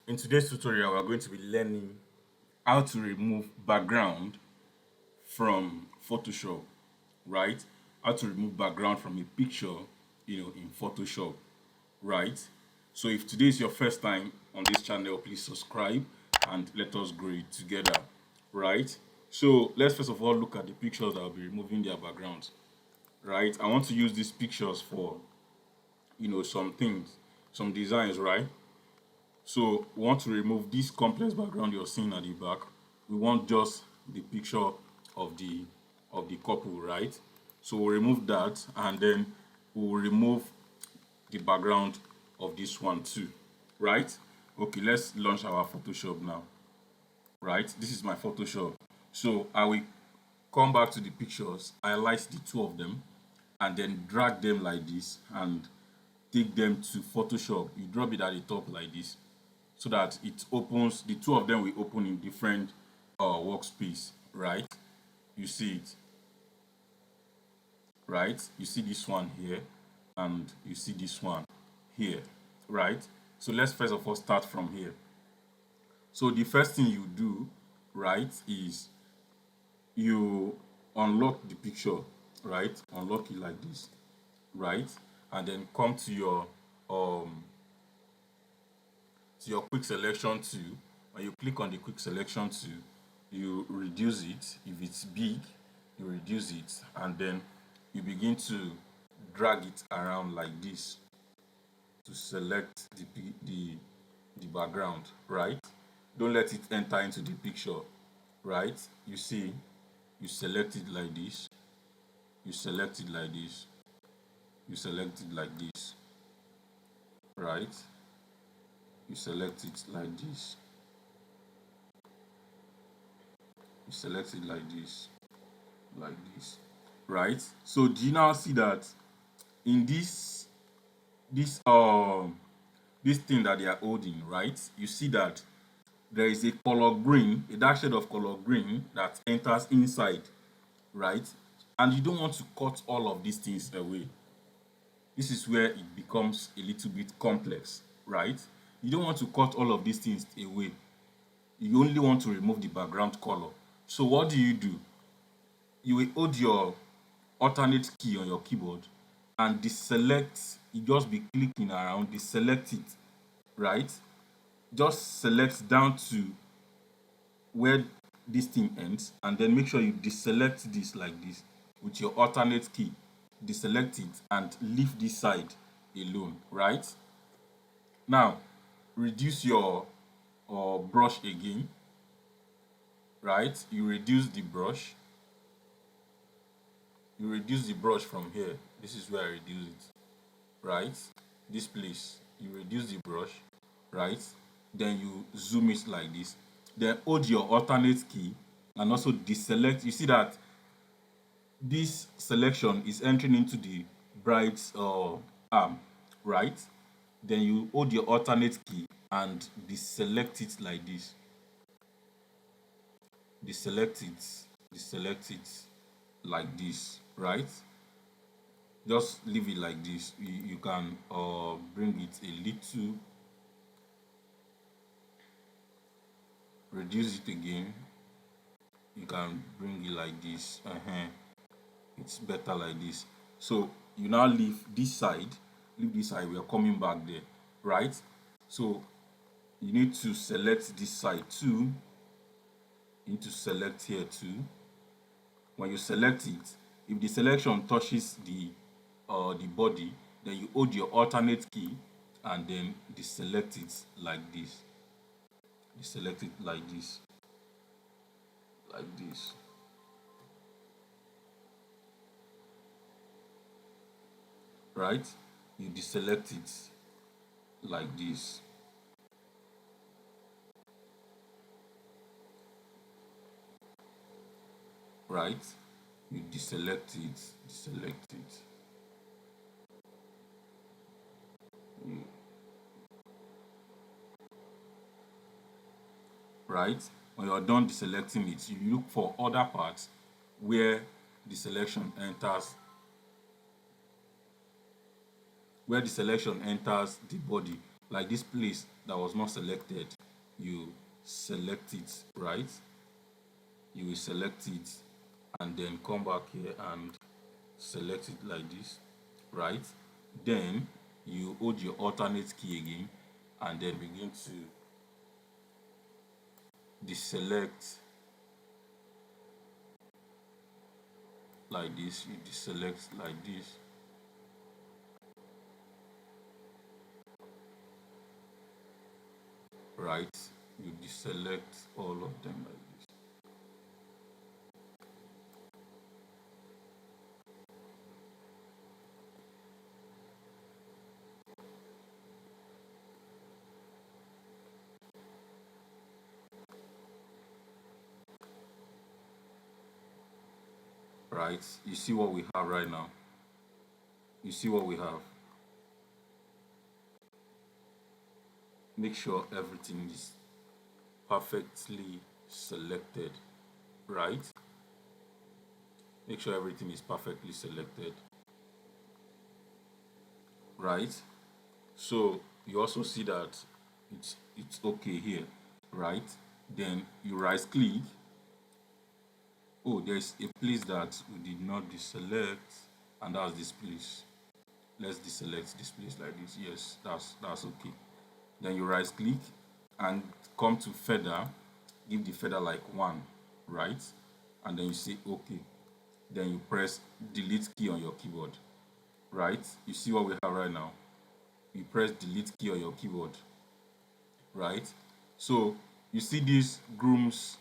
In today's tutorial, we're going to be learning how to remove background from Photoshop, right? How to remove background from a picture, in Photoshop, right? So if today is your first time on this channel, please subscribe and let us grow it together, right? So let's first of all look at the pictures that will be removing their backgrounds, right? I want to use these pictures for, some things, some designs, right? So we want to remove this complex background you're seeing at the back. We want just the picture of the couple, right? So we'll remove that and then we'll remove the background of this one too, right? Okay, let's launch our Photoshop now, right? This is my Photoshop. So I will come back to the pictures, highlight the two of them, and then drag them like this and take them to Photoshop. You drop it at the top like this so that it opens, the two of them will open in different workspace, right? You see it, right? You see this one here and you see this one here, right? So let's first of all start from here. So the first thing you do, right, is you unlock the picture, right? Unlock it like this, right? And then come to your quick selection tool. When you click on the quick selection tool, you reduce it. If it's big, you reduce it, and then you begin to drag it around like this to select the background, right? Don't let it enter into the picture, right? You see, you select it like this, you select it like this, you select it like this, right? You select it like this, you select it like this, right? So do you now see that in this this thing that they are holding, right? You see that there is a color green, a dark shade of color green that enters inside, right? And you don't want to cut all of these things away. This is where it becomes a little bit complex, right? You don't want to cut all of these things away. You only want to remove the background color. So what do? You will hold your alternate key on your keyboard and deselect. You just be clicking around, deselect it, right? Just select down to where this thing ends and then make sure you deselect this like this with your alternate key. Deselect it and leave this side alone, right? Now reduce your brush again, right? You reduce the brush from here. This is where I reduce it, right? This place, you reduce the brush, right? Then you zoom it like this. Then hold your alternate key and also deselect. You see that this selection is entering into the bride's arm, right? Then you hold your alternate key and deselect it like this. Deselect it like this, right? Just leave it like this. You can bring it a little, reduce it again. You can bring it like this. It's better like this. So you now leave this side. We are coming back there, right? So you need to select this side too. You need to select here too. When you select it, if the selection touches the body, then you hold your alternate key and then deselect it like this. Deselect it like this, like this, right? You deselect it like this, right? You deselect it. Right? When you're done deselecting it, you look for other parts where the selection enters, the body, like this place that was not selected. you select it, right? You will select it and then come back here and select it like this, right? Then you hold your alternate key again and then begin to deselect like this. You deselect like this, right? You deselect all of them like this, right? You see what we have right now. You see what we have. Make sure everything is perfectly selected, right? Make sure everything is perfectly selected, right? So you also see that it's okay here, right? Then you right click. Oh, there's a place that we did not deselect, and that's this place. Let's deselect this place like this. Yes, that's okay. Then you right click and come to feather, give the feather like one, right? And then you say okay. Then you press delete key on your keyboard, right? You see what we have right now. You press delete key on your keyboard, right? So you see these groom's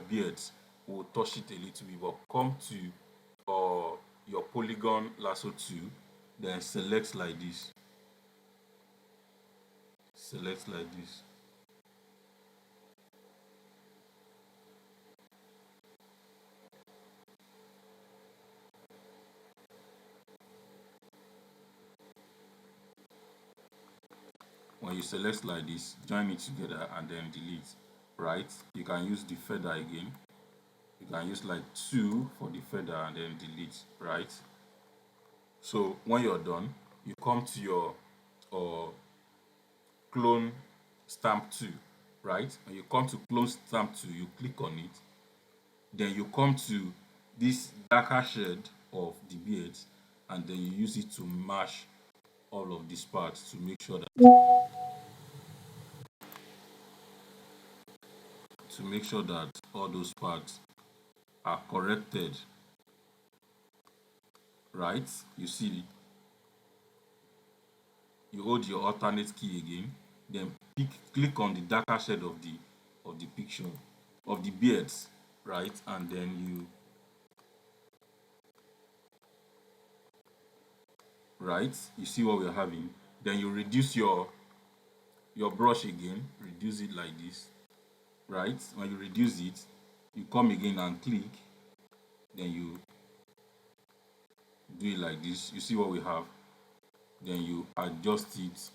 beards. Will touch it a little bit, but come to your polygon lasso tool, then select like this. Select like this. When you select like this, join it together and then delete, right? You can use the feather again. You can use like two for the feather and then delete, right? So when you're done, you come to your uh, clone stamp tool, right? When you come to clone stamp tool, you click on it. Then you come to this darker shade of the beard, and then you use it to mash all of these parts to make sure that all those parts are corrected, right? You see, you hold your alternate key again, then click on the darker shade of the picture of the beards, right? And then you you see what we're having. Then you reduce your brush again, reduce it like this, right? When you reduce it, you come again and click, then you do it like this. You see what we have. Then you adjust it.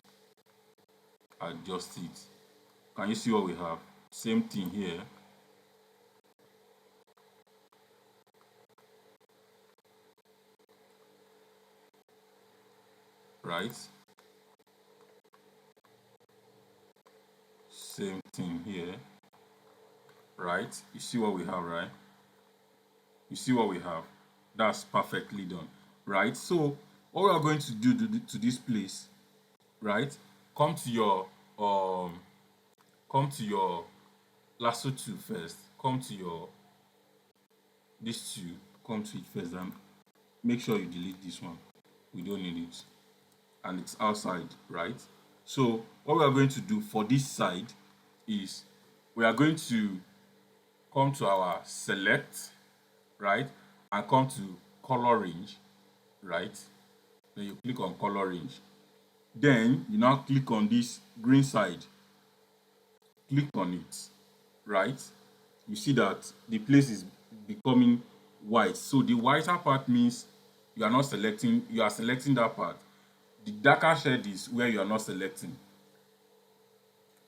Can you see what we have? Same thing here, right? Same thing here, right? You see what we have, right? You see what we have. That's perfectly done, right? So what we are going to do to this place, right? Come to your um come to your lasso tool first. Come to your this tool, come to it first and make sure you delete this one. We don't need it. And it's outside, right? So what we are going to do for this side is we are going to come to our select, right? And come to color range, right? Then you click on color range. Then you now click on this green side. Click on it, right? You see that the place is becoming white. So the whiter part means you are selecting that part. The darker shade is where you are not selecting.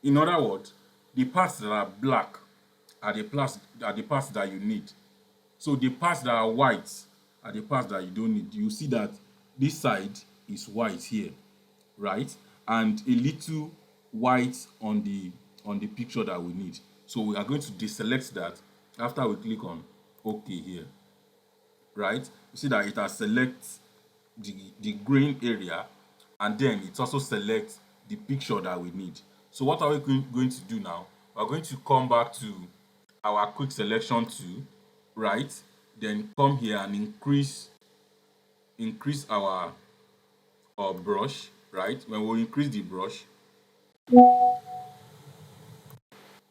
In other words, the parts that are black are the parts that you need. So the parts that are white are the parts that you don't need. You see that this side is white here, right? And a little white on the picture that we need. So we are going to deselect that after we click on OK here, right? You see that it has select the green area, and then it also selects the picture that we need. So what are we going to do now? We're going to come back to our quick selection tool, right? Then come here and increase our brush, right? When we increase the brush,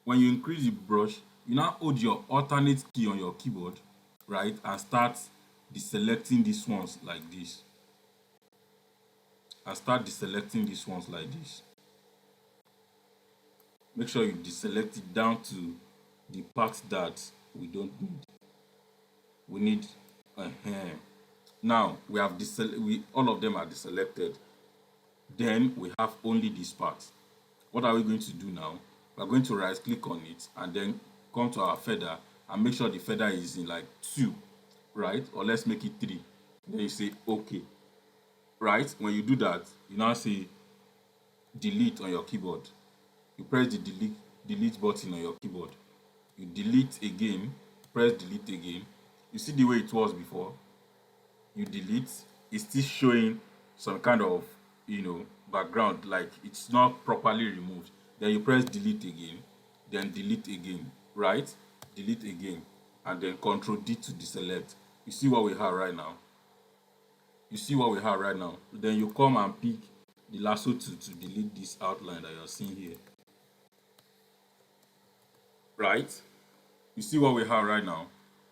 when you increase the brush, you now hold your alternate key on your keyboard, right? And start deselecting these ones like this. And start deselecting these ones like this. Make sure you deselect it down to the part that we don't need. We need now we have we all of them are deselected. Then we have only this part. What are we going to do now? We're going to right click on it and then come to our feather and make sure the feather is in like 2, right? Or let's make it 3. Then you say OK, right? When you do that, you now say delete on your keyboard. You press the delete button on your keyboard. You delete again, press delete again. You see the way it was before. You delete, it's still showing some kind of background, like it's not properly removed. Then you press delete again, then delete again, right? Delete again, and then Control D to deselect. You see what we have right now. You see what we have right now. Then you come and pick the lasso to delete this outline that you're seeing here, right? You see what we have right now.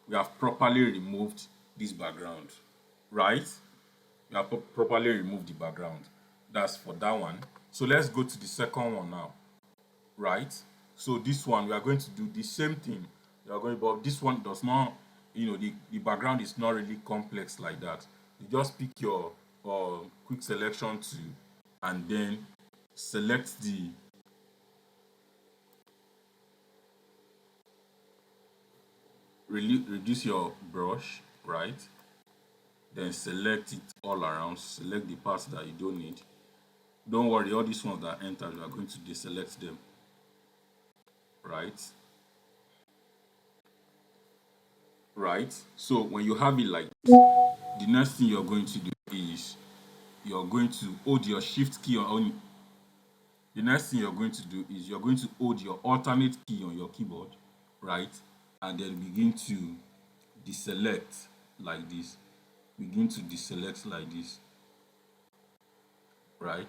We have properly removed this background, right? We have properly removed the background. That's for that one. So let's go to the second one now, right? So this one we are going to do the same thing. We are going, but this one does not, the background is not really complex like that. You just pick your quick selection tool and then select the reduce your brush, right? Then select it all around. Select the parts that you don't need. Don't worry, all these ones that entered, we are going to deselect them, right? Right? So when you have it like this, the next thing you're going to do is you're going to hold your shift key on the next thing you're going to do is you're going to hold your alternate key on your keyboard, right? And then begin to deselect like this. Begin to deselect like this, right?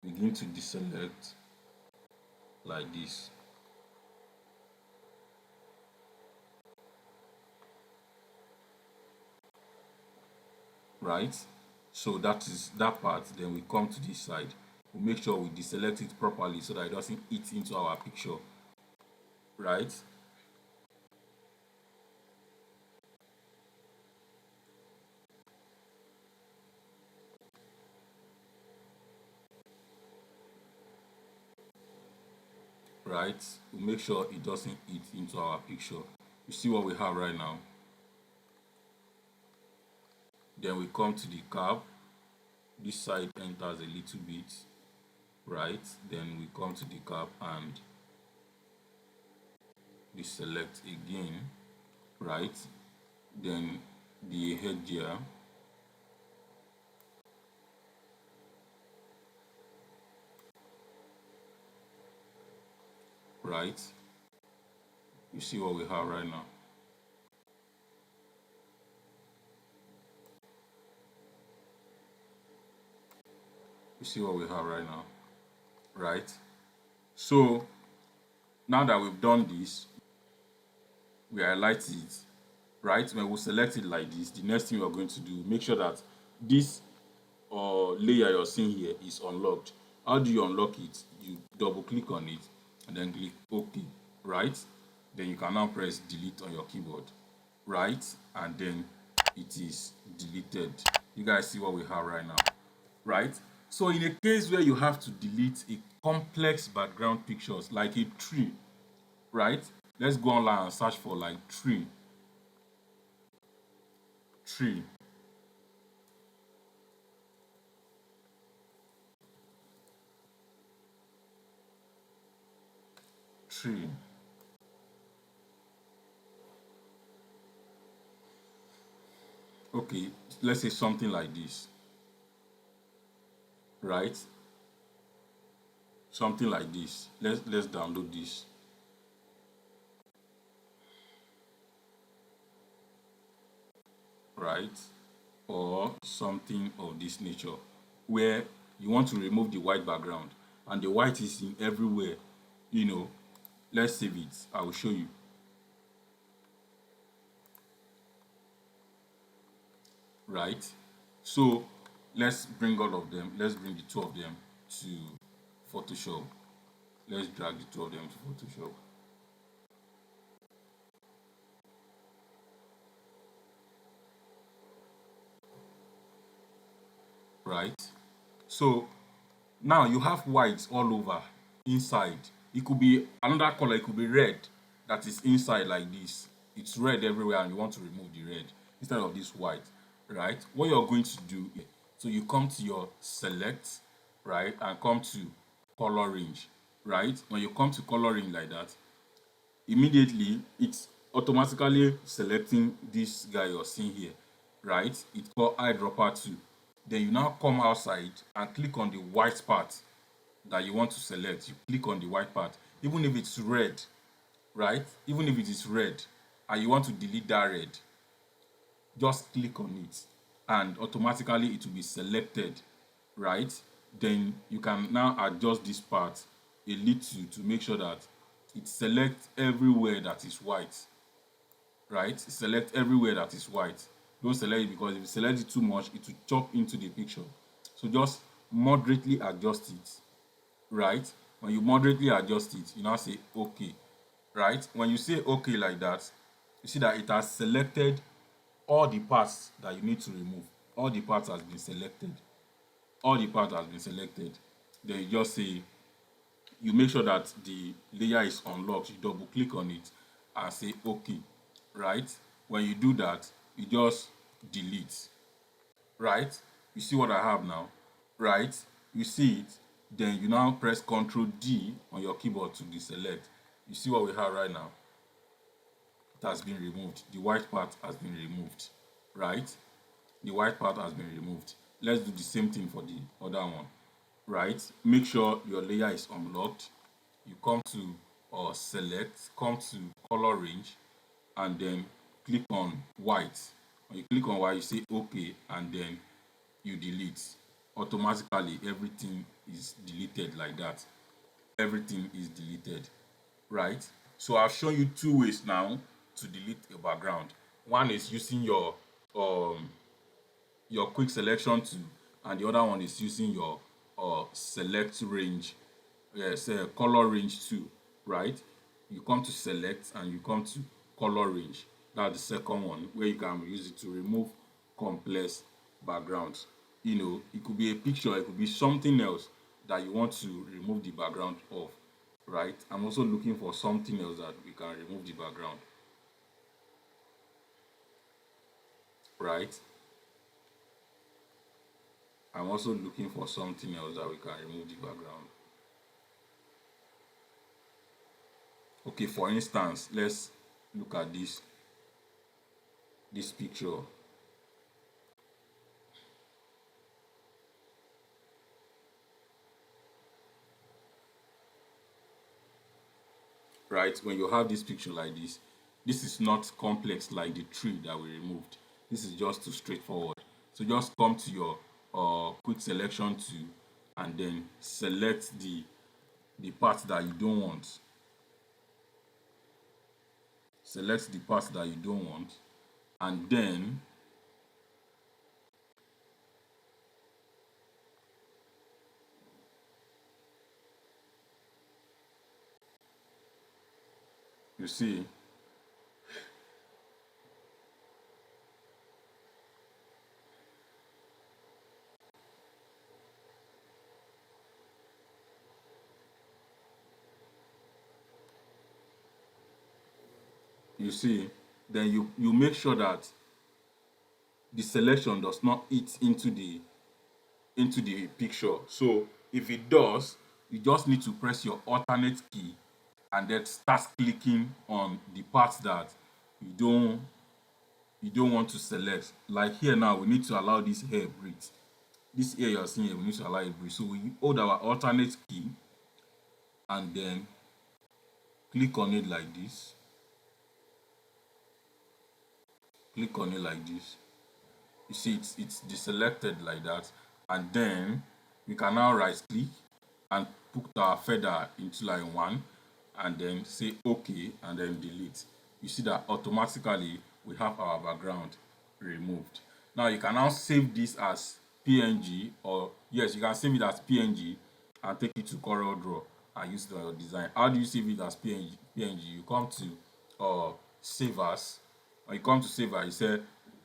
Begin to deselect like this. Right? So that is that part. Then we come to this side. We make sure we deselect it properly so that it doesn't eat into our picture. Right? Right? We make sure it doesn't eat into our picture. You see what we have right now. Then we come to the curve. This side enters a little bit. Right? Then we come to the curve and deselect again. Right? Then the head here. Right? You see what we have right now. You see what we have right now. Right? So now that we've done this, we highlight it, right? When we select it like this, the next thing we're going to do, make sure that this layer you're seeing here is unlocked. How do you unlock it? You double click on it and then click OK, right? Then you can now press delete on your keyboard, right? And then it is deleted. You guys see what we have right now, right? So in a case where you have to delete a complex background pictures like a tree, right? Let's go online and search for like tree. tree. Okay, let's say something like this, right? Something like this. Let's download this, right? Or something of this nature, where you want to remove the white background and the white is in everywhere. You know, let's save it. I will show you, right? So let's bring all of them. Let's bring the two of them to Photoshop. Let's drag the two of them to Photoshop, right? So now you have white all over inside. It could be another color, it could be red that is inside like this. It's red everywhere and you want to remove the red instead of this white, right? What you're going to do, so you come to your select, right, and come to color range, right? When you come to color range like that, immediately it's automatically selecting this guy you're seeing here, right? It's called eyedropper 2. Then you now come outside and click on the white part that you want to select. You click on the white part, even if it's red, right? Even if it is red and you want to delete that red, just click on it and automatically it will be selected, right? Then you can now adjust this part a little to make sure that it selects everywhere that is white, right? Select everywhere that is white. Don't select it because if you select it too much, it will chop into the picture. So just moderately adjust it, right? When you moderately adjust it, you now say okay, right? When you say okay like that, you see that it has selected all the parts that you need to remove. All the parts has been selected. All the part has been selected. Then you just say, you make sure that the layer is unlocked. You double click on it and say okay, right? When you do that, you just delete, right? You see what I have now, right? You see it. Then you now press Ctrl D on your keyboard to deselect. You see what we have right now. It has been removed. The white part has been removed, right? The white part has been removed. Let's do the same thing for the other one, right? Make sure your layer is unlocked. You come to select, come to color range, and then click on white. When you click on white, you say okay, and then you delete. Automatically, everything is deleted like that. Everything is deleted, right? So I've shown you two ways now to delete a background. One is using um your quick selection tool, and the other one is using your select range, yes, color range tool, right? You come to select and you come to color range. That's the second one where you can use it to remove complex backgrounds. You know, it could be a picture, it could be something else that you want to remove the background of, right? I'm also looking for something else that we can remove the background, right? I'm also looking for something else that we can remove the background. Okay, for instance, let's look at this picture, right? When you have this picture like this is not complex like the tree that we removed. This is just too straightforward. So just come to your quick selection tool and then select the part that you don't want. Select the part that you don't want, and then you see, you see, then you make sure that the selection does not eat into the picture. So if it does, you just need to press your alternate key and then start clicking on the parts that you don't you don't want to select. Like here now, we need to allow this hair breathe. This hair you're seeing here, we need to allow it breathe. So we hold our alternate key and then click on it like this. Click on it like this. You see it's deselected like that. And then we can now right click and put our feather into line one and then say OK and then delete. You see that automatically we have our background removed. Now you can now save this as PNG, or yes, you can save it as PNG and take it to Corel Draw and use it on your design. How do you save it as PNG? You come to save as. When you come to save as, you say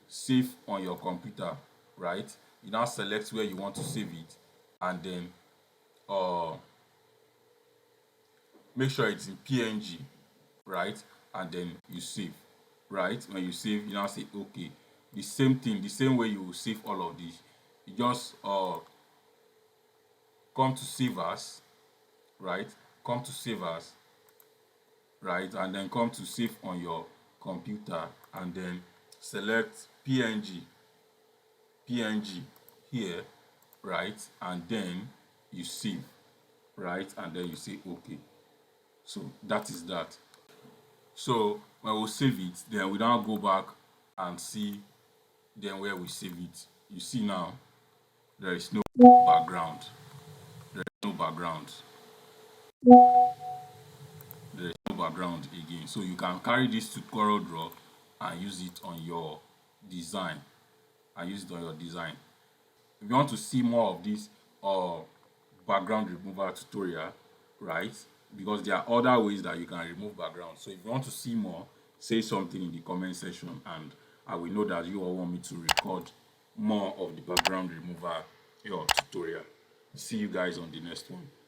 save on your computer, right? You now select where you want to save it and then uh make sure it's in PNG, right? And then you save, right? When you save, you now say OK. The same thing, the same way you will save all of these. You just come to save as, right? Come to save as, right? And then come to save on your computer and then select PNG here, right? And then you save, right? And then you say OK. So that is that. So when we save it, then we now go back and see then where we save it. You see now there is no background. There is no background. There is no background again. So you can carry this to Corel Draw and use it on your design. And use it on your design. If you want to see more of this background removal tutorial, right? Because there are other ways that you can remove background. So if you want to see more, say something in the comment section and I will know that you all want me to record more of the background removal tutorial. See you guys on the next one.